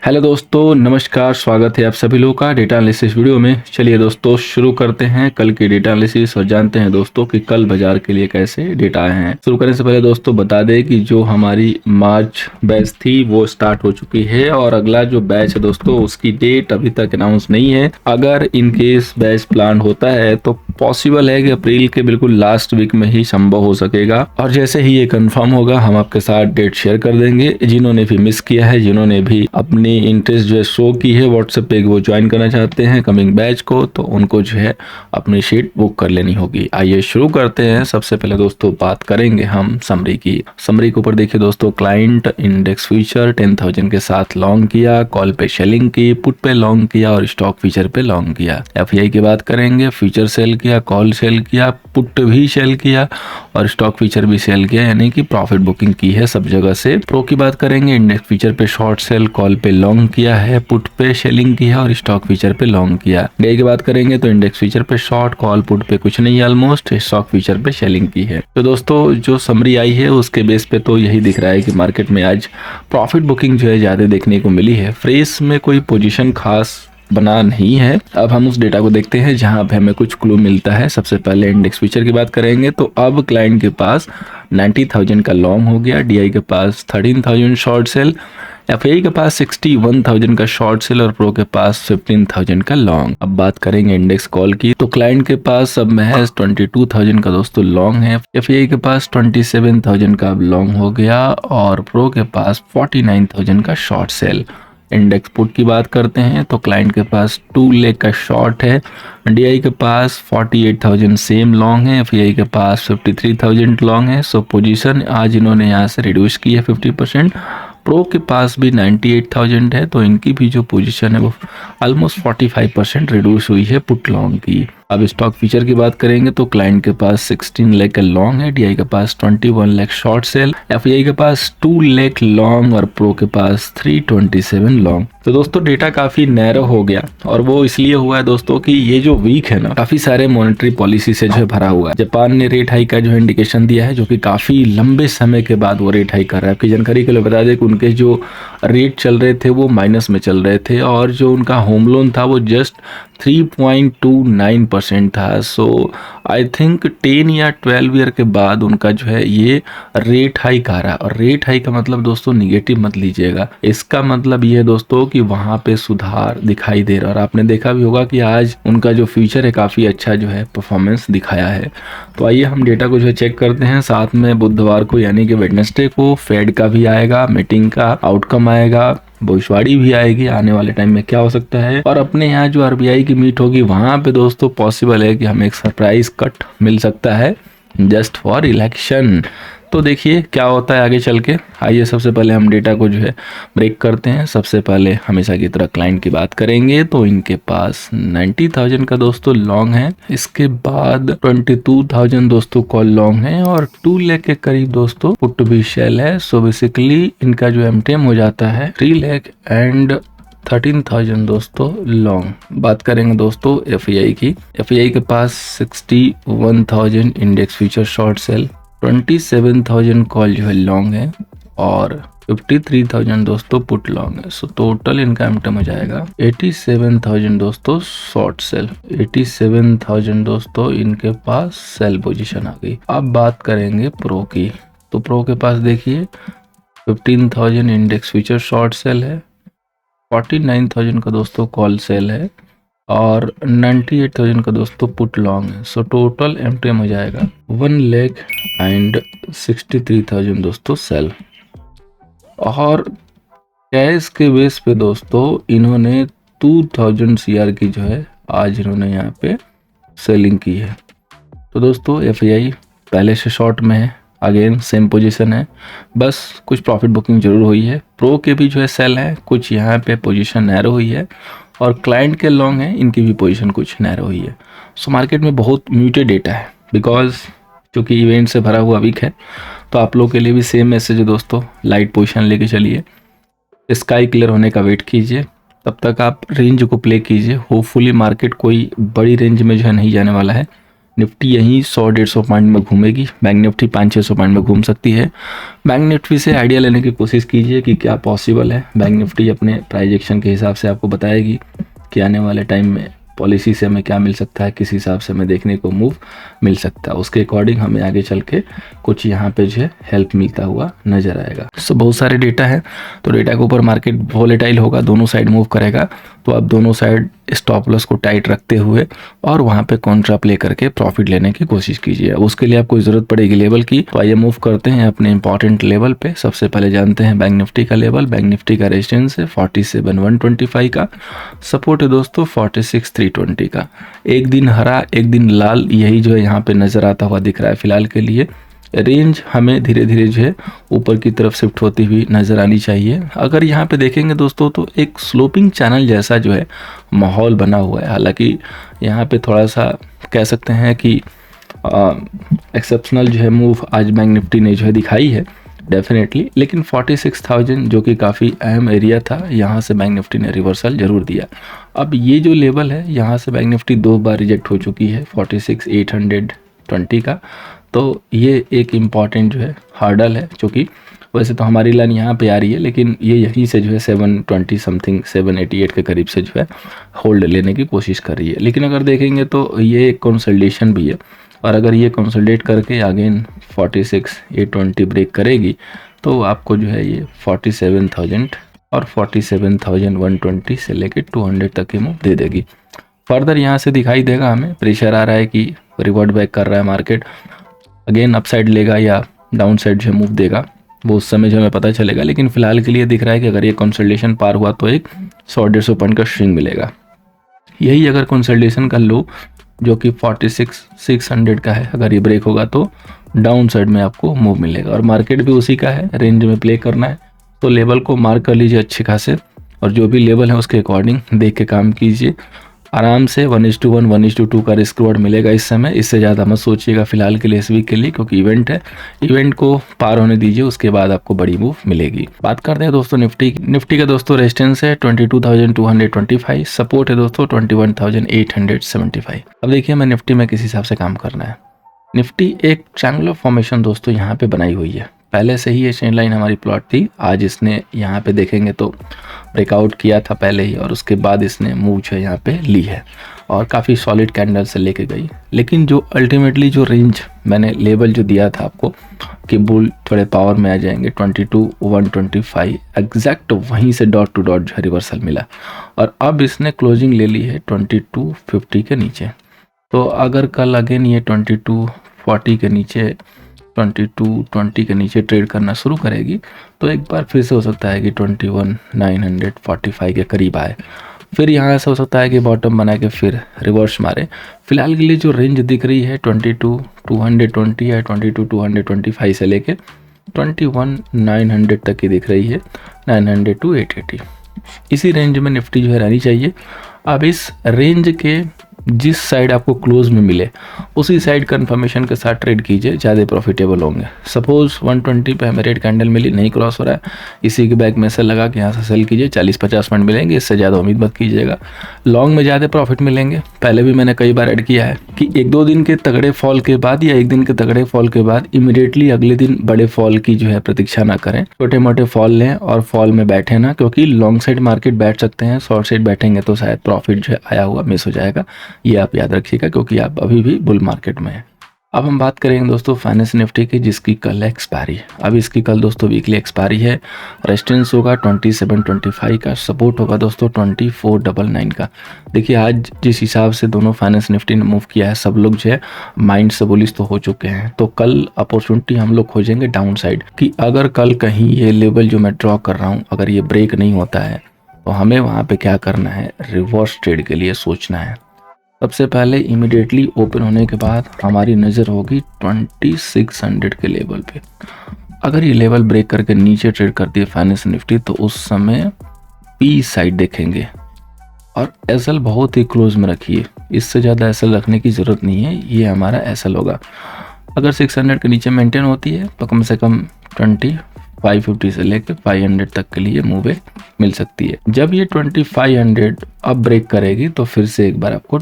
Hello दोस्तों, नमस्कार। स्वागत है आप सभी लोगों का डेटा एनालिसिस वीडियो में। चलिए दोस्तों, शुरू करते हैं कल की डेटा एनालिसिस और जानते हैं दोस्तों कि कल बाजार के लिए कैसे डेटा आए हैं। शुरू करने से पहले दोस्तों बता दें कि जो हमारी मार्च बैच थी वो स्टार्ट हो चुकी है और अगला जो बैच है दोस्तों उसकी डेट अभी तक अनाउंस नहीं है। अगर इन केस बैच प्लान होता है तो पॉसिबल है कि अप्रैल के बिल्कुल लास्ट वीक में ही संभव हो सकेगा और जैसे ही ये कंफर्म होगा हम आपके साथ डेट शेयर कर देंगे। जिन्होंने भी मिस किया है, जिन्होंने भी अपनी इंटरेस्ट जो है शो की है व्हाट्सएप पे वो ज्वाइन करना चाहते हैं कमिंग बैच को, तो उनको जो है अपनी शीट बुक कर लेनी होगी। आइए शुरू करते हैं। सबसे पहले दोस्तों बात करेंगे हम समरी की। समरी के ऊपर देखिए दोस्तों, क्लाइंट इंडेक्स फ्यूचर 10,000 के साथ लॉन्ग किया, कॉल पे सेलिंग की, पुट पे लॉन्ग किया और स्टॉक फ्यूचर पे लॉन्ग किया। एफआई की बात करेंगे, फ्यूचर सेल किया, कॉल सेल किया, पुट भी सेल किया और स्टॉक फ्यूचर भी सेल किया, यानी कि प्रॉफिट बुकिंग की है सब जगह से। प्रो की बात करेंगे, इंडेक्स फ्यूचर पे शॉर्ट सेल, कॉल पे लॉन्ग किया है, पुट पे सेलिंग की है और स्टॉक फ्यूचर पे लॉन्ग किया। डे की बात करेंगे तो इंडेक्स फ्यूचर पे शॉर्ट, कॉल पुट पे कुछ नहीं, ऑलमोस्ट स्टॉक फ्यूचर पे सेलिंग की है। तो दोस्तों जो समरी आई है उसके बेस पे तो यही दिख रहा है कि मार्केट में आज प्रॉफिट बुकिंग जो है ज्यादा देखने को मिली है। फ्रेश में कोई पोजीशन खास बना नहीं है। अब हम उस डेटा को देखते हैं जहां पे हमें कुछ क्लू मिलता है। सबसे पहले इंडेक्स फ्यूचर की बात करेंगे तो अब क्लाइंट के पास 90,000 का लॉन्ग हो गया, डीआई के पास 13,000 शॉर्ट सेल, एफआई के पास 61,000 का शॉर्ट सेल और प्रो के पास 15,000 का लॉन्ग। अब बात करेंगे इंडेक्स कॉल की तो क्लाइंट के पास अब महज 22,000 का दोस्तों लॉन्ग है, एफआई के पास 27,000 का अब लॉन्ग हो गया और प्रो के पास 49,000 का शॉर्ट सेल। इंडेक्स पुट की बात करते हैं तो क्लाइंट के पास 2 लेग का शॉर्ट है, डीआई के पास 48,000 सेम लॉन्ग है, एफआई के पास 53,000 लॉन्ग है। सो पोजीशन आज इन्होंने यहाँ से रिड्यूस की है 50%। प्रो के पास भी 98,000 है तो इनकी भी जो पोजीशन है वो ऑलमोस्ट 45% रिड्यूस हुई है पुट लॉन्ग की। अब स्टॉक फीचर की बात करेंगे तो क्लाइंट के पास 16 लेग का लॉन्ग है, डीआई के पास 21 लेग शॉर्ट सेल, एफआई के पास 2 लेग लॉन्ग और प्रो के पास 327 लॉन्ग। तो दोस्तों डेटा काफी नैरो हो गया और वो इसलिए हुआ है दोस्तों कि ये जो वीक है ना काफी सारे मॉनेटरी पॉलिसी से जो है भरा हुआ है। जापान ने रेट हाइक का जो है इंडिकेशन दिया है, जो कि काफी लंबे समय के बाद वो रेट हाइक कर रहा है। आपकी जानकारी के लिए बता दें कि उनके जो रेट चल रहे थे वो माइनस में चल रहे थे और जो उनका होम लोन था वो जस्ट 3.29% था। सो आई थिंक 10 या 12 ईयर के बाद उनका जो है ये रेट हाइक आ रहा है और रेट हाइक का मतलब दोस्तों निगेटिव मत लीजिएगा। इसका मतलब ये है दोस्तों कि वहां पे सुधार दिखाई दे रहा है और आपने देखा भी होगा कि आज उनका जो फ्यूचर है काफी अच्छा जो है परफॉर्मेंस दिखाया है। तो आइए हम डेटा को जो है चेक करते हैं। साथ में बुधवार को यानी कि वेडनेसडे को फेड का भी आएगा, मीटिंग का आउटकम आएगा, भविष्यवाणी भी आएगी आने वाले टाइम में क्या हो सकता है, और अपने यहाँ जो आरबीआई की मीट होगी वहां पे दोस्तों पॉसिबल है कि हमें एक सरप्राइज कट मिल सकता है जस्ट फॉर इलेक्शन। तो देखिए क्या होता है आगे चल के। आइए सबसे पहले हम डेटा को जो है ब्रेक करते हैं। सबसे पहले हमेशा की तरह क्लाइंट की बात करेंगे तो इनके पास 90,000 का दोस्तों लॉन्ग है, इसके बाद 22,000 दोस्तों कॉल लॉन्ग है और 2 लेग के करीब दोस्तों पुट भी शेल है। सो बेसिकली इनका जो एमटीएम हो जाता है 3 लेग एंड 13,000 दोस्तों लॉन्ग। बात करेंगे दोस्तों एफआई की। एफआई के पास 61,000 index future short cell, 27,000 call जो है लॉन्ग है और 53,000 दोस्तों पुट लॉन्ग है। सो टोटल इनका एमटीएम हो जाएगा 87,000 दोस्तों शॉर्ट सेल, 87,000 दोस्तों इनके पास सेल पोजीशन आ गई। अब बात करेंगे प्रो की तो प्रो के पास देखिए 15,000 इंडेक्स फ्यूचर शॉर्ट सेल है, 49,000 का दोस्तों कॉल सेल है और 98,000 का दोस्तों पुट लॉन्ग है। सो टोटल एमटीएम हो जाएगा 1 लेग एंड 63,000 दोस्तों सेल। और कैश के बेस पे दोस्तों इन्होंने 2,000 सीआर की जो है आज इन्होंने यहाँ पे सेलिंग की है। तो दोस्तों एफआई पहले से शॉर्ट में है, अगेन सेम पोजीशन है, बस कुछ प्रॉफिट बुकिंग जरूर हुई है। प्रो के भी जो है सेल है, कुछ यहाँ पे पोजीशन नैरो हुई है और क्लाइंट के लॉन्ग है, इनकी भी पोजीशन कुछ नैरो हुई है। सो मार्केट में बहुत म्यूटेड डेटा है बिकॉज क्योंकि इवेंट से भरा हुआ वीक है। तो आप लोग के लिए भी सेम मैसेज है दोस्तों, लाइट पोजीशन लेके चलिए, स्काई क्लियर होने का वेट कीजिए, तब तक आप रेंज को प्ले कीजिए। होपफुली मार्केट कोई बड़ी रेंज में जो है नहीं जाने वाला है, निफ्टी यहीं 100-150 पॉइंट में घूमेगी, बैंक निफ्टी 500-600 पॉइंट में घूम सकती है। बैंक निफ्टी से आइडिया लेने की कोशिश कीजिए कि क्या पॉसिबल है। बैंक निफ्टी अपने प्राइस एक्शन के हिसाब से आपको बताएगी कि आने वाले टाइम में पॉलिसी से हमें क्या मिल सकता है, किस हिसाब से हमें देखने को मूव मिल सकता है, उसके अकॉर्डिंग हमें आगे चल के कुछ यहाँ पे जो है हेल्प मिलता हुआ नजर आएगा। सो बहुत सारे डेटा है, तो डेटा के ऊपर मार्केट वोलेटाइल होगा, दोनों साइड मूव करेगा, तो आप दोनों साइड स्टॉप लॉस को टाइट रखते हुए और वहाँ पे कॉन्ट्रा प्ले करके प्रॉफिट लेने की कोशिश कीजिए। उसके लिए आपको ज़रूरत पड़ेगी लेवल की, तो आइए मूव करते हैं अपने इंपॉर्टेंट लेवल पे। सबसे पहले जानते हैं बैंक निफ्टी का लेवल। बैंक निफ्टी का रेजिस्टेंस है 47,125 का, सपोर्ट है दोस्तों 46,320 का। एक दिन हरा एक दिन लाल, यही जो है यहाँ पे नजर आता हुआ दिख रहा है फिलहाल के लिए। रेंज हमें धीरे धीरे जो है ऊपर की तरफ शिफ्ट होती हुई नज़र आनी चाहिए। अगर यहाँ पे देखेंगे दोस्तों तो एक स्लोपिंग चैनल जैसा जो है माहौल बना हुआ है। हालांकि यहाँ पे थोड़ा सा कह सकते हैं कि एक्सेप्शनल जो है मूव आज बैंक निफ्टी ने जो है दिखाई है डेफिनेटली, लेकिन 46,000 जो कि काफ़ी अहम एरिया था, यहाँ से बैंक निफ्टी ने रिवर्सल जरूर दिया। अब ये जो लेवल है यहाँ से बैंक निफ्टी 2 बार रिजेक्ट हो चुकी है 46,820 का, तो ये एक इम्पॉर्टेंट जो है हार्डल है, जो कि वैसे तो हमारी लाइन यहाँ पे आ रही है, लेकिन ये यहीं से जो है 720 समथिंग 788 के करीब से जो है होल्ड लेने की कोशिश कर रही है। लेकिन अगर देखेंगे तो ये एक कंसोलिडेशन भी है, और अगर ये कंसोलिडेट करके अगेन 46,820 ब्रेक करेगी तो आपको जो है ये 47,000 और 47,120 से लेके 200 तक की मूव दे देगी। फर्दर यहाँ से दिखाई देगा हमें प्रेशर आ रहा है कि रिवर्ट बैक कर रहा है मार्केट, अगेन अपसाइड लेगा या डाउन साइड जो मूव देगा वो उस समय जो हमें पता चलेगा। लेकिन फिलहाल के लिए दिख रहा है कि अगर ये कंसोलिडेशन पार हुआ तो एक 100-150 पॉइंट का स्विंग मिलेगा। यही अगर कंसोलिडेशन का लो जो कि 46,600 का है, अगर ये ब्रेक होगा तो डाउन साइड में आपको मूव मिलेगा, और मार्केट भी उसी का है, रेंज में प्ले करना है तो लेवल को मार्क कर लीजिए अच्छे खासे, और जो भी लेवल है उसके अकॉर्डिंग देख के काम कीजिए। आराम से 1:1 1:2 का रिस्क रिवॉर्ड मिलेगा इस समय, इससे ज़्यादा मत सोचिएगा फिलहाल के लिए इस वीक के लिए, क्योंकि इवेंट है, इवेंट को पार होने दीजिए, उसके बाद आपको बड़ी मूव मिलेगी। बात करते हैं दोस्तों निफ्टी का दोस्तों रेजिस्टेंस है 22,225, सपोर्ट है दोस्तों 21,875। अब देखिए मैं निफ्टी में किस हिसाब से काम करना है। निफ्टी एक ट्रायंगुलर फॉर्मेशन दोस्तों यहाँ पे बनाई हुई है, पहले से ही ये ट्रेंड लाइन हमारी प्लॉट थी। आज इसने यहाँ पे देखेंगे तो ब्रेकआउट किया था पहले ही, और उसके बाद इसने मूव जो है यहाँ पे ली है और काफ़ी सॉलिड कैंडल से लेके गई। लेकिन जो अल्टीमेटली जो रेंज मैंने लेवल जो दिया था आपको कि बुल थोड़े पावर में आ जाएंगे 22,125 एग्जैक्ट, वहीं से डॉट टू डॉट जो है रिवर्सल मिला, और अब इसने क्लोजिंग ले ली है 2250 के नीचे। तो अगर कल अगेन ये 2240 के नीचे 2220 के नीचे ट्रेड करना शुरू करेगी तो एक बार फिर से हो सकता है कि 21,945 के करीब आए, फिर यहाँ से हो सकता है कि बॉटम बना के फिर रिवर्स मारे। फिलहाल के लिए जो रेंज दिख रही है 22,220 या 22,225 से लेके 21,900 तक की दिख रही है, 900 to 880, इसी रेंज में निफ्टी जो है रहनी चाहिए। अब इस रेंज के जिस साइड आपको क्लोज में मिले उसी साइड कंफर्मेशन के साथ ट्रेड कीजिए, ज़्यादा प्रॉफिटेबल होंगे। सपोज 120 पे हमें रेड कैंडल मिली, नहीं क्रॉस हो रहा है, इसी के बैक में से लगा के यहाँ से सेल कीजिए, 40-50 पॉइंट मिलेंगे, इससे ज़्यादा उम्मीद मत कीजिएगा। लॉन्ग में ज़्यादा प्रॉफिट मिलेंगे, पहले भी मैंने कई बार ऐड किया है कि 1-2 दिन के तगड़े फॉल के बाद या 1 दिन के तगड़े फॉल के बाद इमीडिएटली अगले दिन बड़े फॉल की जो है प्रतीक्षा ना करें, छोटे मोटे फॉल लें और फॉल में बैठे ना, क्योंकि लॉन्ग साइड मार्केट बैठ सकते हैं, शॉर्ट साइड बैठेंगे तो शायद प्रॉफिट जो है आया हुआ मिस हो जाएगा, ये आप याद रखिएगा, क्योंकि आप अभी भी बुल मार्केट में हैं। अब हम बात करेंगे दोस्तों फाइनेंस निफ्टी की, जिसकी कल एक्सपायरी। अब इसकी कल दोस्तों वीकली एक्सपायरी है। रेजिस्टेंस होगा 2725 का, सपोर्ट होगा दोस्तों 2499 का। देखिए आज जिस हिसाब से दोनों फाइनेंस निफ्टी ने मूव किया है, सब लोग जो है माइंड से बुलिश तो हो चुके हैं, तो कल अपॉर्चुनिटी हम लोग खोजेंगे डाउन साइड कि अगर कल कहीं ये लेवल जो मैं ड्रॉ कर रहा हूँ अगर ये ब्रेक नहीं होता है तो हमें वहाँ पे क्या करना है, रिवर्स ट्रेड के लिए सोचना है। सबसे पहले इमीडिएटली ओपन होने के बाद हमारी नज़र होगी 2600 के लेवल पे। अगर ये लेवल ब्रेक करके नीचे ट्रेड करती है फाइनेंस निफ्टी तो उस समय पी साइड देखेंगे, और एसएल बहुत ही क्लोज में रखिए, इससे ज़्यादा एसएल रखने की ज़रूरत नहीं है, ये हमारा एसएल होगा। अगर 600 के नीचे मेंटेन होती है तो कम से कम 550 से लेकर 500 तक के लिए मूव मिल सकती है। जब ये 2500 अब ब्रेक करेगी तो फिर से एक बार आपको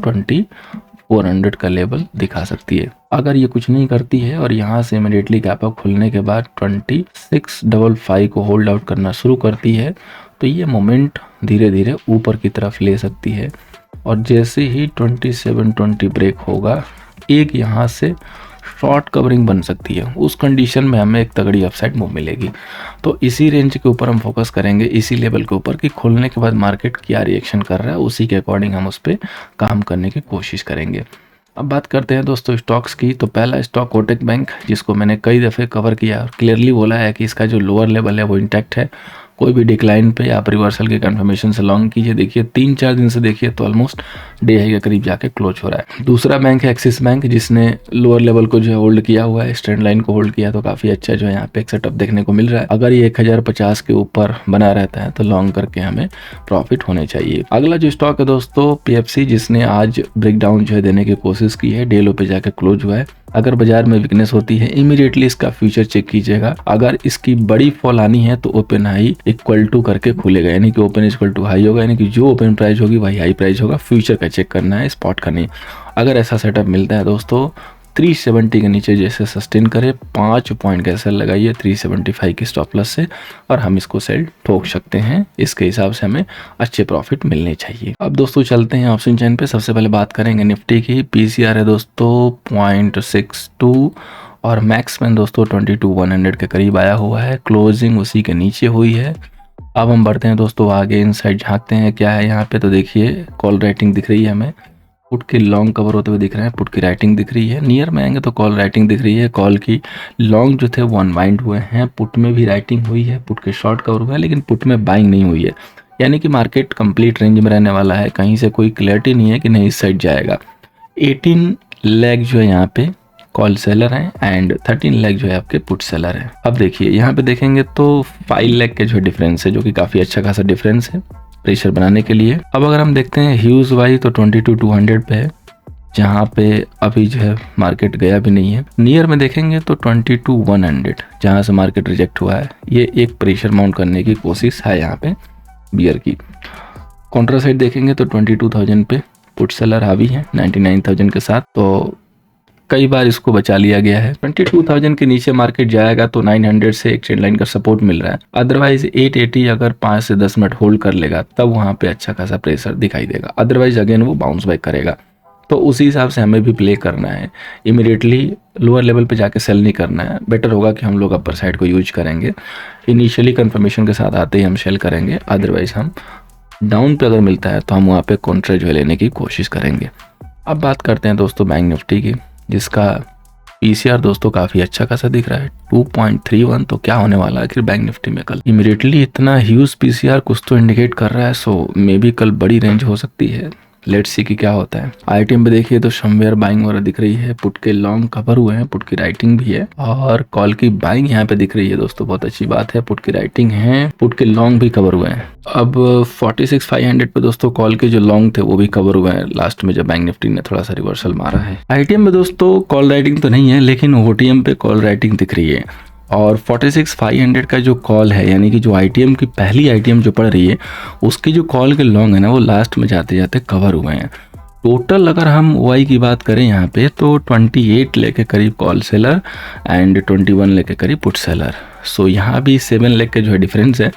400 का लेवल दिखा सकती है। अगर ये कुछ नहीं करती है और यहाँ से इमीडिएटली गैप अप खुलने के बाद 2655 को होल्ड आउट करना शुरू करती है तो ये मोमेंट धीरे धीरे ऊपर की तरफ ले सकती है। और जैसे ही 2720 ब्रेक होगा, एक यहाँ से शॉर्ट कवरिंग बन सकती है। उस कंडीशन में हमें एक तगड़ी अपसाइड मूव मिलेगी। तो इसी रेंज के ऊपर हम फोकस करेंगे, इसी लेवल के ऊपर कि खुलने के बाद मार्केट क्या रिएक्शन कर रहा है, उसी के अकॉर्डिंग हम उस पर काम करने की कोशिश करेंगे। अब बात करते हैं दोस्तों स्टॉक्स की। तो पहला स्टॉक कोटक बैंक, जिसको मैंने कई दफ़े कवर किया और क्लियरली बोला है कि इसका जो लोअर लेवल है वो इंटैक्ट है। कोई भी डिक्लाइन पे आप रिवर्सल के कंफर्मेशन से लॉन्ग कीजिए, देखिए 3-4 दिन से देखिए तो ऑलमोस्ट डे हाई के करीब जाके क्लोज हो रहा है। दूसरा बैंक है एक्सिस बैंक, जिसने लोअर लेवल को जो है होल्ड किया हुआ है, स्ट्रेंड लाइन को होल्ड किया, तो काफ़ी अच्छा जो है यहाँ पे एक सेटअप देखने को मिल रहा है। अगर ये 1050 के ऊपर बना रहता है तो लॉन्ग करके हमें प्रॉफिट होने चाहिए। अगला जो स्टॉक है दोस्तों PFC, जिसने आज ब्रेकडाउन जो है देने की कोशिश की है, डे लो पे जाके क्लोज हुआ है। अगर बाजार में वीकनेस होती है इमीडिएटली इसका फ्यूचर चेक कीजिएगा। अगर इसकी बड़ी फॉल आनी है तो ओपन हाई इक्वल टू करके खुलेगा, यानी कि ओपन इक्वल टू हाई होगा, यानी कि जो ओपन प्राइस होगी वही हाई प्राइस होगा। फ्यूचर का चेक करना है, स्पॉट का नहीं। अगर ऐसा सेटअप मिलता है दोस्तों 370 के नीचे जैसे सस्टेन करे, 5 पॉइंट का सेल लगाइए 375 की स्टॉप लॉस से, और हम इसको सेल ठोक सकते हैं। इसके हिसाब से हमें अच्छे प्रॉफिट मिलने चाहिए। अब दोस्तों चलते हैं ऑप्शन चेन पे। सबसे पहले बात करेंगे निफ्टी की। PCR है दोस्तों 0.62 और मैक्समैन दोस्तों 22,100 के करीब आया हुआ है। क्लोजिंग उसी के नीचे हुई है। अब हम बढ़ते हैं दोस्तों आगे, इनसाइड झांकते हैं क्या है यहाँ पे। तो देखिए कॉल राइटिंग दिख रही है हमें, पुट के लॉन्ग कवर होते हुए दिख रहे हैं, पुट की राइटिंग दिख रही है। नियर में आएंगे तो कॉल राइटिंग दिख रही है। कॉल की लॉन्ग जो थे वो अनवाइंड हुए हैं, पुट में भी राइटिंग हुई है, पुट के शॉर्ट कवर हुए हैं, लेकिन पुट में बाइंग नहीं हुई है। यानी कि मार्केट कंप्लीट रेंज में रहने वाला है, कहीं से कोई क्लैरिटी नहीं है कि नहीं इस साइड जाएगा। 18 लेग जो है यहाँ पे कॉल सेलर हैं एंड 13 लेग जो है आपके पुट सेलर हैं। अब देखिए यहाँ पे देखेंगे तो 5 लेग के जो डिफरेंस है, जो कि काफ़ी अच्छा खासा डिफरेंस है प्रेशर बनाने के लिए। अब अगर हम देखते हैं ह्यूज वाई तो 22,200 पे है, जहाँ पे अभी जो है मार्केट गया भी नहीं है। नियर में देखेंगे तो 22,100, जहाँ से मार्केट रिजेक्ट हुआ है। ये एक प्रेशर माउंट करने की कोशिश है यहाँ पे बियर की। काउंटर साइड देखेंगे तो 22,000 पे पुट सेलर हावी है 99,000 के साथ, तो कई बार इसको बचा लिया गया है। 22,000 के नीचे मार्केट जाएगा तो 900 से एक ट्रेंड लाइन का सपोर्ट मिल रहा है। अदरवाइज 880 अगर 5 से 10 मिनट होल्ड कर लेगा तब वहां पे अच्छा खासा प्रेशर दिखाई देगा। अदरवाइज अगेन वो बाउंस बैक करेगा। तो उसी हिसाब से हमें भी प्ले करना है। इमीडिएटली लोअर लेवल पे जाके सेल नहीं करना है। बेटर होगा कि हम लोग अपर साइड को यूज करेंगे। इनिशियली कंफर्मेशन के साथ आते ही हम सेल करेंगे, अदरवाइज हम डाउन पे अगर मिलता है तो हम वहाँ पे काउंटर जो लेने की कोशिश करेंगे। अब बात करते हैं दोस्तों बैंक निफ्टी की, जिसका PCR दोस्तों काफ़ी अच्छा खासा दिख रहा है 2.31। तो क्या होने वाला है आखिर बैंक निफ्टी में कल? इमीडिएटली इतना ह्यूज PCR कुछ तो इंडिकेट कर रहा है, सो मे बी कल बड़ी रेंज हो सकती है। लेट्स सी कि क्या होता है। ITM पे देखिए तो समवेयर बाइंग वगैरह दिख रही है, पुट के लॉन्ग कवर हुए हैं, पुट की राइटिंग भी है, और कॉल की बाइंग यहाँ पे दिख रही है दोस्तों, बहुत अच्छी बात है। पुट की राइटिंग है, पुट के लॉन्ग भी कवर हुए हैं। अब 46,500 पे दोस्तों कॉल के जो लॉन्ग थे वो भी कवर हुए हैं लास्ट में, जब बैंक निफ्टी ने थोड़ा सा रिवर्सल मारा है। ITM में दोस्तों कॉल राइटिंग तो नहीं है, लेकिन OTM पे कॉल राइटिंग दिख रही है। और 46,500 का जो कॉल है, यानी कि जो ITM की पहली ITM जो पड़ रही है, उसकी जो कॉल के लॉन्ग है ना, वो लास्ट में जाते जाते कवर हुए हैं। टोटल अगर हम OI की बात करें यहाँ पे तो 28 लेके करीब कॉल सेलर एंड 21 लेके करीब पुट सेलर। सो यहाँ भी 7 लेग के जो है डिफरेंस है।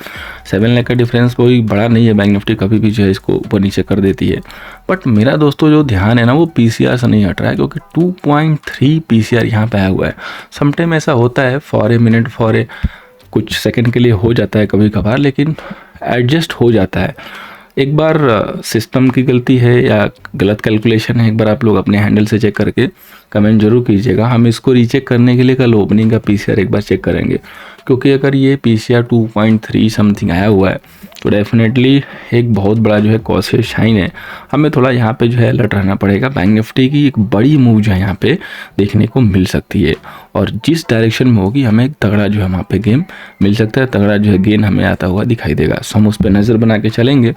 7 लेग का डिफरेंस कोई बड़ा नहीं है, बैंक निफ्टी कभी भी जो है इसको ऊपर नीचे कर देती है। बट मेरा दोस्तों जो ध्यान है ना वो PCR से नहीं हट रहा है, क्योंकि 2.3 PCR यहाँ पे आया हुआ है। समटाइम ऐसा होता है for a minute, for a कुछ सेकंड के लिए हो जाता है कभी कभार, लेकिन एडजस्ट हो जाता है। एक बार सिस्टम की गलती है या गलत कैलकुलेशन है, एक बार आप लोग अपने हैंडल से चेक करके कमेंट जरूर कीजिएगा। हम इसको रीचेक करने के लिए कल ओपनिंग का PCR एक बार चेक करेंगे, क्योंकि अगर ये PCR 2.3 समथिंग आया हुआ है तो डेफिनेटली एक बहुत बड़ा जो है कॉशियस साइन है। हमें थोड़ा यहाँ पे जो है अलर्ट रहना पड़ेगा। बैंक निफ्टी की एक बड़ी मूव जो है यहाँ पे देखने को मिल सकती है, और जिस डायरेक्शन में होगी हमें एक तगड़ा जो है वहाँ पे गेम मिल सकता है, तगड़ा जो है गेन हमें आता हुआ दिखाई देगा। सो हम उस पर नज़र बना के चलेंगे।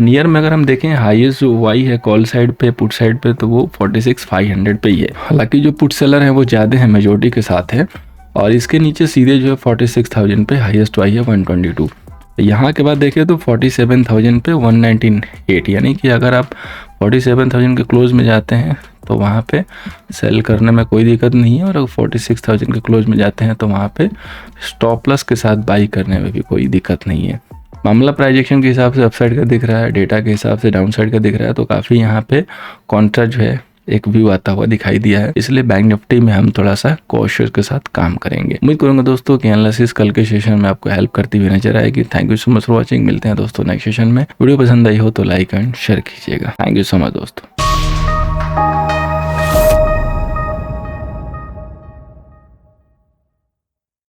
नियर में अगर हम देखें हाईएस्ट जो वाई है कॉल साइड पे, पुट साइड पे, तो वो 46,500 पे ही है। हालांकि जो पुट सेलर है वो ज़्यादा है, मेजोरिटी के साथ है, और इसके नीचे सीधे जो है 46,000 पे हाईएस्ट वाई है 122। यहाँ के बाद देखें तो 47,000 पे 198, यानी कि अगर आप 47,000 के क्लोज में जाते हैं तो वहाँ पे सेल करने में कोई दिक्कत नहीं है। और अगर 46,000 के क्लोज में जाते हैं तो वहाँ पे स्टॉप लॉस के साथ बाई करने में भी कोई दिक्कत नहीं है। मामला प्राइस एक्शन के हिसाब से अपसाइड का दिख रहा है, डेटा के हिसाब से डाउन साइड का दिख रहा है, तो काफ़ी यहाँ पे कॉन्ट्रा जो है एक व्यू आता हुआ दिखाई दिया है। इसलिए बैंक निफ्टी में हम थोड़ा सा कॉशियस के साथ काम करेंगे। उम्मीद करूंगा दोस्तों कि एनालिसिस कल के सेशन में आपको हेल्प करती हुई नजर आएगी। Thank you so much for watching. मिलते हैं दोस्तों नेक्स्ट सेशन में। वीडियो पसंद आई हो तो लाइक एंड शेयर कीजिएगा। थैंक यू सो मच दोस्तों।